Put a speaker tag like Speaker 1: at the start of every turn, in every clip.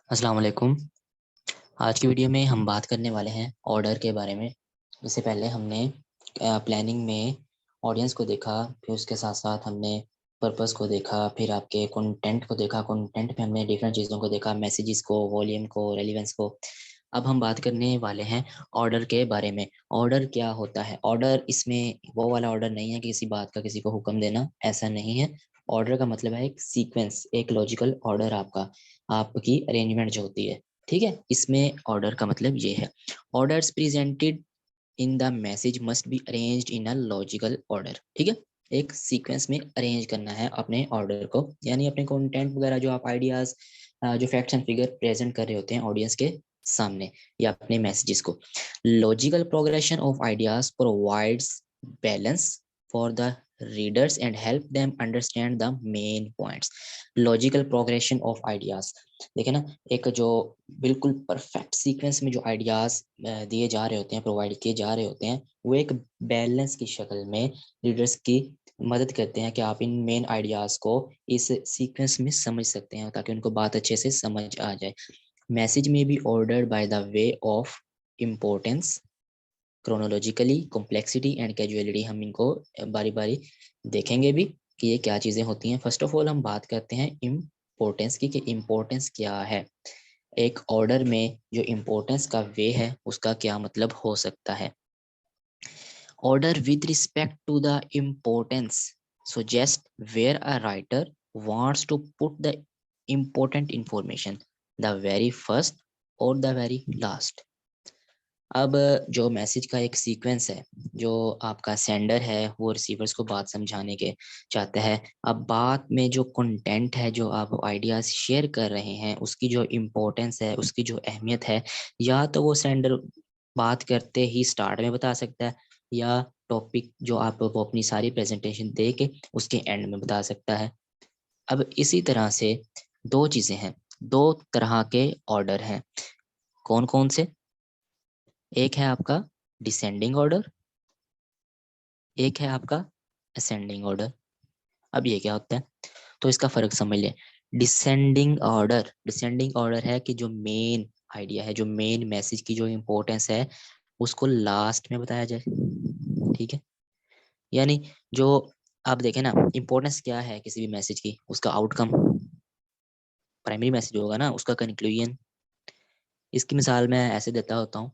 Speaker 1: अस्सलाम वालेकुम। आज की वीडियो में हम बात करने वाले हैं ऑर्डर के बारे में। इससे पहले हमने प्लानिंग में ऑडियंस को देखा, फिर उसके साथ साथ हमने पर्पस को देखा, फिर आपके कंटेंट को देखा। कंटेंट में हमने डिफरेंट चीज़ों को देखा, मैसेजेस को, वॉल्यूम को, रेलेवेंस को। अब हम बात करने वाले हैं ऑर्डर के बारे में। ऑर्डर क्या होता है? ऑर्डर, इसमें वो वाला ऑर्डर नहीं है कि किसी बात का किसी को हुक्म देना, ऐसा नहीं है। ऑर्डर का मतलब है एक सीक्वेंस, एक लॉजिकल ऑर्डर आपका, आपकी अरेंजमेंट जो होती है। ठीक है, इसमें ऑर्डर का मतलब ये है। Orders presented in the message must be arranged in a logical order. ठीक है, एक सीक्वेंस में अरेंज करना है अपने ऑर्डर को, यानी अपने कंटेंट वगैरह, जो आप आइडियाज, जो फैक्ट्स एंड फिगर प्रेजेंट कर रहे होते हैं ऑडियंस के सामने, या अपने मैसेजेस को। Logical progression of ideas provides balance for the readers and help them understand the main points. Logical progression of ideas, देखे ना, एक जो बिल्कुल परफेक्ट सीक्वेंस में जो आइडियाज दिए जा रहे होते हैं, प्रोवाइड किए जा रहे होते हैं, वो एक बैलेंस की शक्ल में रीडर्स की मदद करते हैं कि आप इन मेन आइडियाज को इस सीक्वेंस में समझ सकते हैं, ताकि उनको बात अच्छे से समझ आ जाए। मैसेज में be ordered by the way of importance, chronologically, complexity and casualty. हम इनको बारी बारी देखेंगे भी कि ये क्या चीज़ें होती हैं। फर्स्ट ऑफ ऑल हम बात करते हैं इम्पोर्टेंस की, कि इम्पोर्टेंस क्या है। एक ऑर्डर में जो इम्पोर्टेंस का वे है, उसका क्या मतलब हो सकता है। Order with respect to the importance suggest where a writer wants to put the important information, the very first or the very last. अब जो मैसेज का एक सीक्वेंस है, जो आपका सेंडर है वो रिसीवर्स को बात समझाने के चाहता है। अब बात में जो कंटेंट है, जो आप आइडियाज शेयर कर रहे हैं, उसकी जो इम्पोर्टेंस है, उसकी जो अहमियत है, या तो वो सेंडर बात करते ही स्टार्ट में बता सकता है, या टॉपिक जो आप वो अपनी सारी प्रेजेंटेशन दे के उसके एंड में बता सकता है। अब इसी तरह से दो चीजें हैं, दो तरह के ऑर्डर हैं। कौन कौन से? एक है आपका डिसेंडिंग ऑर्डर, एक है आपका असेंडिंग ऑर्डर। अब ये क्या होता है, तो इसका फर्क समझ लें। डिसेंडिंग ऑर्डर है कि जो मेन आइडिया है, जो मेन मैसेज की जो इम्पोर्टेंस है, उसको लास्ट में बताया जाए। ठीक है, यानी जो आप देखें ना, इम्पोर्टेंस क्या है किसी भी मैसेज की, उसका आउटकम, प्राइमरी मैसेज होगा ना, उसका कंक्लूजन। इसकी मिसाल मैं ऐसे देता होता हूँ।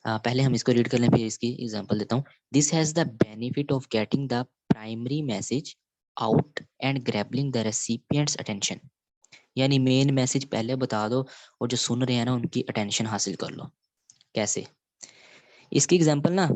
Speaker 1: पहले हम इसको रीड कर लें, फिर इसकी एग्जांपल देता हूँ। This has the benefit of getting the primary message out and grabbing the recipient's attention. यानी मेन मैसेज पहले बता दो, और जो सुन रहे हैं ना, उनकी अटेंशन हासिल कर लो। कैसे? इसकी एग्जांपल ना,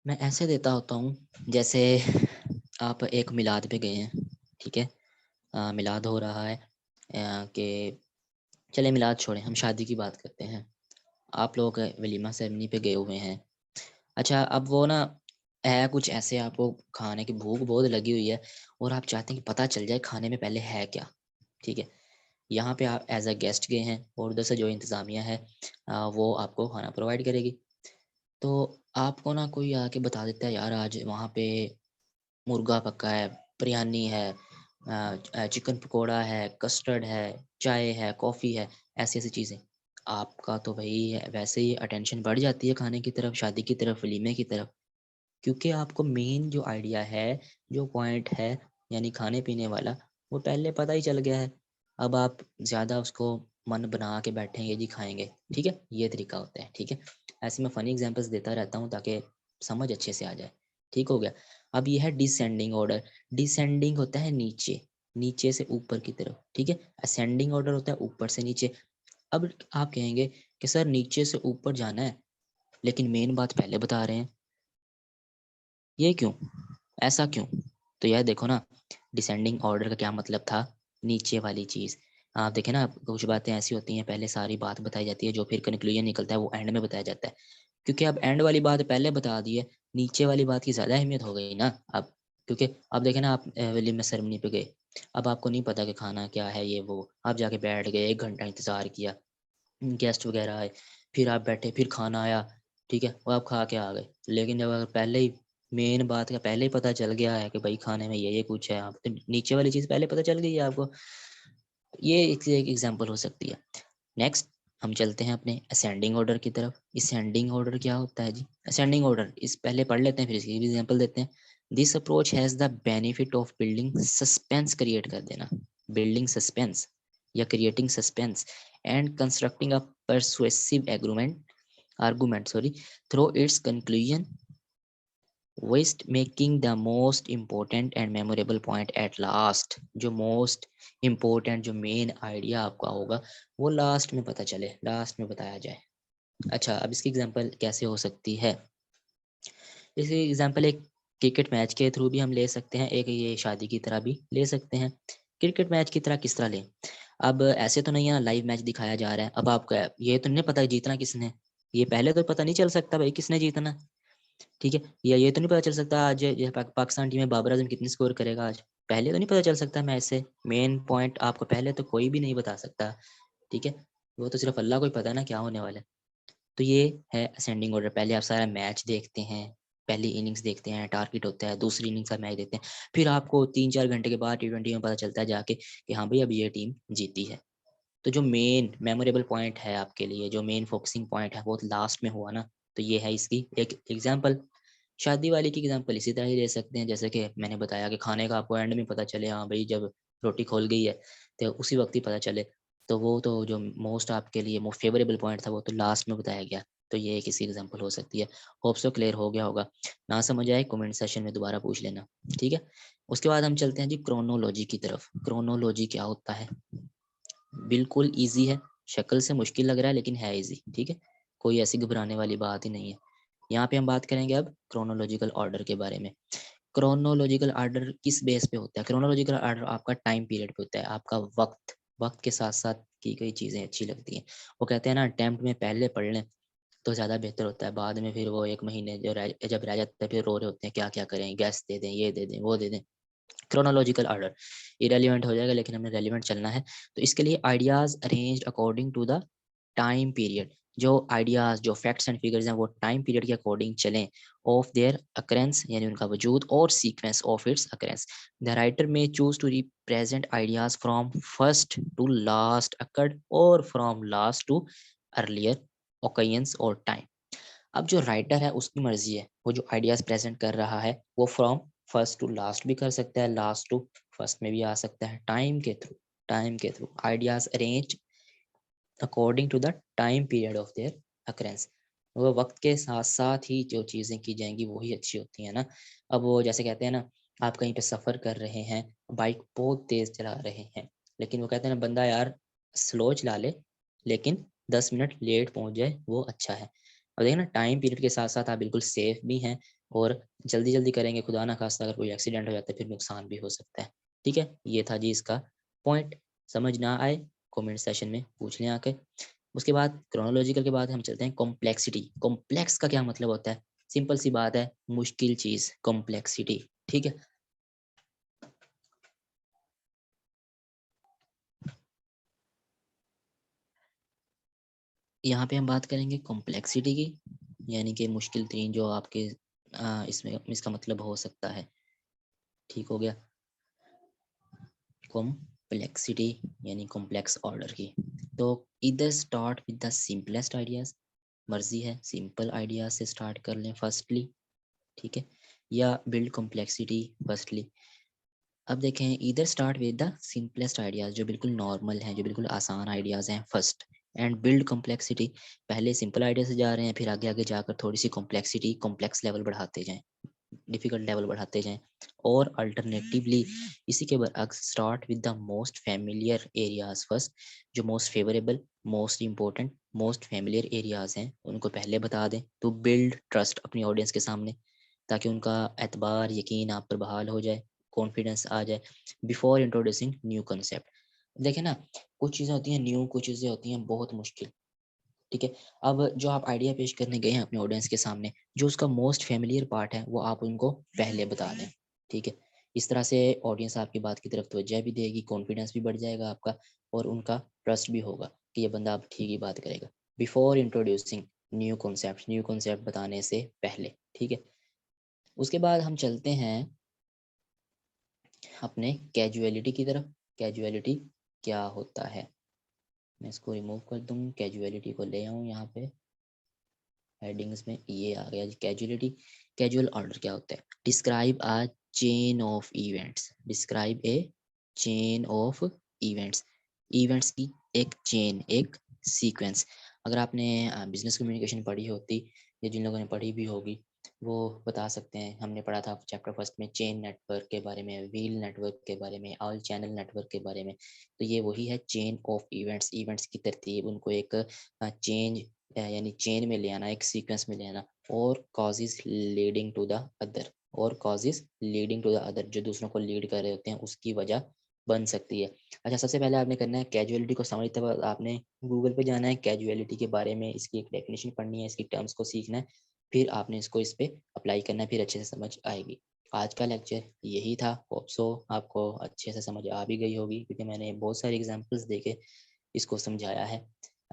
Speaker 1: मैं ऐसे देता होता हूँ। जैसे आप एक मिलाद पे गए हैं, ठीक है, मिलाद हो रहा है, कि चले मिलाद छोड़ें, हम शादी की बात करते हैं। आप लोग वलीमा सेरेमनी पे गए हुए हैं। अच्छा, अब वो ना है कुछ ऐसे, आपको खाने की भूख बहुत लगी हुई है, और आप चाहते हैं कि पता चल जाए खाने में पहले है क्या। ठीक है, यहाँ पे आप एज अ गेस्ट गए हैं, और उधर से जो इंतज़ामिया है, वो आपको खाना प्रोवाइड करेगी। तो आपको ना कोई आके बता देता है, यार आज वहाँ पे मुर्गा पका है, बिरयानी है, चिकन पकोड़ा है, कस्टर्ड है, चाय है, कॉफ़ी है, ऐसी ऐसी चीज़ें। आपका तो भाई वैसे ही अटेंशन बढ़ जाती है खाने की तरफ, शादी की तरफ, वलीमे की तरफ, क्योंकि आपको मेन जो आइडिया है, जो पॉइंट है, यानी खाने पीने वाला, वो पहले पता ही चल गया है। अब आप ज़्यादा उसको मन बना के बैठेंगे जी खाएंगे। ठीक है, ये तरीका होता है। ठीक है, ऐसे मैं फ़नी एग्जांपल्स देता रहता हूँ ताकि समझ अच्छे से आ जाए। ठीक हो गया। अब ये है डिसेंडिंग ऑर्डर। डिसेंडिंग होता है नीचे, नीचे से ऊपर की तरफ। ठीक है, असेंडिंग ऑर्डर होता है ऊपर से नीचे। अब आप कहेंगे कि सर नीचे से ऊपर जाना है, लेकिन मेन बात पहले बता रहे हैं, ये क्यों, ऐसा क्यों? तो यार देखो ना, डिसेंडिंग ऑर्डर का क्या मतलब था, नीचे वाली चीज़। आप देखें ना, कुछ बातें ऐसी होती हैं, पहले सारी बात बताई जाती है, जो फिर कंक्लूजन निकलता है वो एंड में बताया जाता है। क्योंकि अब एंड वाली बात पहले बता दी है, नीचे वाली बात की ज़्यादा अहमियत हो गई ना अब। क्योंकि अब देखें ना, आप वलीमा सेरेमनी पे गए, अब आपको नहीं पता कि खाना क्या है, ये वो, आप जाके बैठ गए, 1 घंटा इंतज़ार किया, गेस्ट वगैरह आए, फिर आप बैठे, फिर खाना आया, ठीक है, वो आप खा के आ गए। लेकिन जब अगर पहले ही मेन बात का पहले ही पता चल गया है कि भाई खाने में ये कुछ है, आप तो नीचे वाली चीज़ पहले पता चल गई है आपको, ये एक एग्जांपल हो सकती है। नेक्स्ट हम चलते हैं अपने असेंडिंग ऑर्डर की तरफ। असेंडिंग ऑर्डर क्या होता है जी? असेंडिंग ऑर्डर इस पहले पढ़ लेते हैं, फिर इसकी भी एग्जांपल देते हैं। This approach has the benefit of building suspense, create कर देना, बिल्डिंग सस्पेंस या creating suspense and constructing a persuasive argument through its conclusion, waste making the most important and memorable point at last। जो most important जो main idea आपका होगा वो last में पता चले, लास्ट में बताया जाए। अच्छा, अब इसकी एग्जांपल कैसे हो सकती है? इसकी एग्जांपल एक क्रिकेट मैच के थ्रू भी हम ले सकते हैं, एक ये शादी की तरह भी ले सकते हैं। क्रिकेट मैच की तरह किस तरह लें? अब ऐसे तो नहीं है ना, लाइव मैच दिखाया जा रहा है, अब आपका ये तो नहीं पता जीतना किसने, ये पहले तो पता नहीं चल सकता भाई किसने जीतना, ठीक है। या ये तो नहीं पता चल सकता आज ये पाकिस्तान टीम में बाबर आजम कितनी स्कोर करेगा आज, पहले तो नहीं पता चल सकता मैच से। मेन पॉइंट आपको पहले तो कोई भी नहीं बता सकता, ठीक है। वो तो सिर्फ अल्लाह को ही पता है ना क्या होने वाला है। तो ये है असेंडिंग ऑर्डर। पहले आप सारा मैच देखते हैं, पहली इनिंग्स देखते हैं, टारगेट होता है, दूसरी इनिंग्स का मैच देखते हैं, फिर आपको 3-4 घंटे के बाद T20 में पता चलता है जाके कि हाँ भाई अब ये टीम जीती है। तो जो मेन मेमोरेबल पॉइंट है आपके लिए, जो मेन फोकसिंग पॉइंट है वो लास्ट में हुआ ना, तो ये है इसकी एक एग्जाम्पल। शादी वाले की एग्जाम्पल इसी तरह ही ले सकते हैं, जैसे कि मैंने बताया कि खाने का आपको एंड में पता चले, हाँ भाई जब रोटी खोल गई है तो उसी वक्त ही पता चले, तो वो तो जो मोस्ट आपके लिए मोस्ट फेवरेबल पॉइंट था वो तो लास्ट में बताया गया। तो ये एक इसी एग्जाम्पल हो सकती है। होप सो क्लियर हो गया होगा। ना समझ आए कमेंट सेशन में दोबारा पूछ लेना, ठीक है। उसके बाद हम चलते हैं जी क्रोनोलॉजी की तरफ। क्रोनोलॉजी क्या होता है? बिल्कुल ईजी है, शक्ल से मुश्किल लग रहा है लेकिन है ईजी, ठीक है। कोई ऐसी घबराने वाली बात ही नहीं है। यहाँ पे हम बात करेंगे अब क्रोनोलॉजिकल ऑर्डर के बारे में। क्रोनोलॉजिकल ऑर्डर किस बेस पे होता है? क्रोनोलॉजिकल ऑर्डर आपका टाइम पीरियड पे होता है, आपका वक्त, वक्त के साथ साथ की गई चीज़ें अच्छी लगती हैं। वो कहते हैं ना, अटेम्प्ट में पहले पढ़ लें तो ज़्यादा बेहतर होता है, बाद में फिर वो 1 महीने जब रह जाता है फिर रो रहे होते हैं क्या क्या करें, गैस दे दें, ये दे दें, वो दे दें। क्रोनोलॉजिकल ऑर्डर इरेलीवेंट हो जाएगा, लेकिन हमें रेलिवेंट चलना है। तो इसके लिए ideas arranged according to the time period. जो आइडियाज, जो फैक्ट्स एंड फिगर्स हैं वो टाइम पीरियड के अकॉर्डिंग चलें, ऑफ देयर अकरेंस यानी उनका वजूद, और sequence of its occurrence. The writer may choose to represent ideas from first to last occurred और from last to earlier occasions और टाइम। अब जो राइटर है उसकी मर्जी है, वो जो आइडियाज प्रेजेंट कर रहा है वो फ्रॉम फर्स्ट टू लास्ट भी कर सकता है, लास्ट टू फर्स्ट में भी आ सकता है, टाइम के थ्रू। टाइम के through ideas arrange according to the time period of their occurrence. वो वक्त के साथ साथ ही जो चीज़ें की जाएंगी वही अच्छी होती हैं ना। अब वो जैसे कहते हैं ना, आप कहीं पे सफ़र कर रहे हैं, बाइक बहुत तेज़ चला रहे हैं, लेकिन वो कहते हैं ना बंदा यार स्लो चला ले लेकिन 10 मिनट लेट पहुंच जाए वो अच्छा है। और देखिए ना, टाइम पीरियड के साथ साथ आप बिल्कुल सेफ भी हैं, और जल्दी जल्दी करेंगे खुदा ना खास्ता अगर कोई एक्सीडेंट हो जाता है फिर नुकसान भी हो सकता है, ठीक है। ये था जी इसका पॉइंट। समझ ना आए कमेंट सेशन में पूछ लें आके। उसके बाद क्रोनोलॉजिकल के बाद हम चलते हैं कॉम्प्लेक्सिटी। कॉम्प्लेक्स का क्या मतलब होता है? सिंपल सी बात है, मुश्किल चीज, कॉम्प्लेक्सिटी, ठीक है। यहाँ पे हम बात करेंगे कॉम्प्लेक्सिटी की, यानी कि मुश्किल तरीन जो आपके इसमें इसका मतलब हो सकता है, ठीक हो गया। कॉम्प्लेक्सिटी यानी कॉम्प्लेक्स ऑर्डर की। तो इधर start with the simplest ideas, मर्जी है सिंपल आइडियाज से स्टार्ट कर लें फर्स्टली, ठीक है, या बिल्ड कॉम्प्लेक्सिटी फर्स्टली। अब देखें, इधर start with the simplest ideas, जो बिल्कुल नॉर्मल हैं, जो बिल्कुल आसान आइडियाज हैं फर्स्ट, एंड बिल्ड कॉम्प्लेक्सिटी। पहले सिंपल आइडिया से जा रहे हैं, फिर आगे आगे जाकर थोड़ी सी कॉम्प्लेक्सिटी, कॉम्प्लेक्स लेवल बढ़ाते जाएं, डिफिकल्ट लेवल बढ़ाते जाएं। और अल्टरनेटिवली इसी के बरअक्स start with the most familiar areas first. जो most favourable, most important, most familiar areas हैं उनको पहले बता दें, टू बिल्ड ट्रस्ट अपनी ऑडियंस के सामने, ताकि उनका एतबार, यकीन आप पर बहाल हो जाए, कॉन्फिडेंस आ जाए बिफोर इंट्रोड्यूसिंग न्यू कंसेप्ट। देखें ना, कुछ चीज़ें होती हैं न्यू, कुछ चीज़ें होती हैं बहुत मुश्किल, ठीक है। अब जो आप आइडिया पेश करने गए हैं अपने ऑडियंस के सामने, जो उसका मोस्ट फेमिलियर पार्ट है वो आप उनको पहले बता दें, ठीक है। इस तरह से ऑडियंस आपकी बात की तरफ तवज्जो भी देगी, कॉन्फिडेंस भी बढ़ जाएगा आपका, और उनका ट्रस्ट भी होगा कि ये बंदा अब ठीक ही बात करेगा। बिफोर इंट्रोड्यूसिंग न्यू कॉन्सेप्ट बताने से पहले, ठीक है। उसके बाद हम चलते हैं अपने कैजुअलिटी की तरफ। कैजुअलिटी क्या होता है, मैं इसको रिमूव कर दूं, कैजुअलिटी को ले आऊं यहाँ पे हेडिंग्स में, ये आ गया जी कैजुअलिटी। कैजुअल ऑर्डर क्या होता है, describe a chain of events, describe A chain of events, events की एक चेन, एक सीक्वेंस। अगर आपने बिजनेस कम्युनिकेशन पढ़ी होती या जिन लोगों ने पढ़ी भी होगी वो बता सकते हैं, हमने पढ़ा था चैप्टर फर्स्ट में चेन नेटवर्क के बारे में, व्हील नेटवर्क के बारे में, ऑल चैनल नेटवर्क के बारे में। तो ये वही है चेन ऑफ इवेंट्स, इवेंट्स की तरतीब, उनको एक चेंज यानी चेन में ले आना, एक सीक्वेंस में ले आना। और causes leading to the other, और causes leading to the other, जो दूसरों को लीड कर रहे होते हैं उसकी वजह बन सकती है। अच्छा, सबसे पहले आपने करना है कैजुअलिटी को समझते वक्त आपने गूगल पे जाना है, कैजुअलिटी के बारे में इसकी एक डेफिनेशन पढ़नी है, इसकी टर्म्स को सीखना है, फिर आपने इसको इस पे अप्लाई करना है, फिर अच्छे से समझ आएगी। आज का लेक्चर यही था, होप सो आपको अच्छे से समझ आ भी गई होगी, क्योंकि मैंने बहुत सारे एग्जांपल्स देके इसको समझाया है।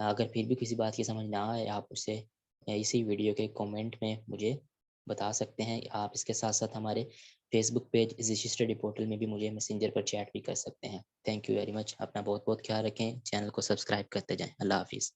Speaker 1: अगर फिर भी किसी बात की समझ ना आए, आप उसे इसी वीडियो के कमेंट में मुझे बता सकते हैं। आप इसके साथ साथ हमारे Facebook page easy study portal में भी मुझे मैसेंजर पर चैट भी कर सकते हैं। थैंक यू वेरी मच, अपना बहुत बहुत ख्याल रखें, चैनल को सब्सक्राइब करते जाएं। अल्लाह हाफिज़।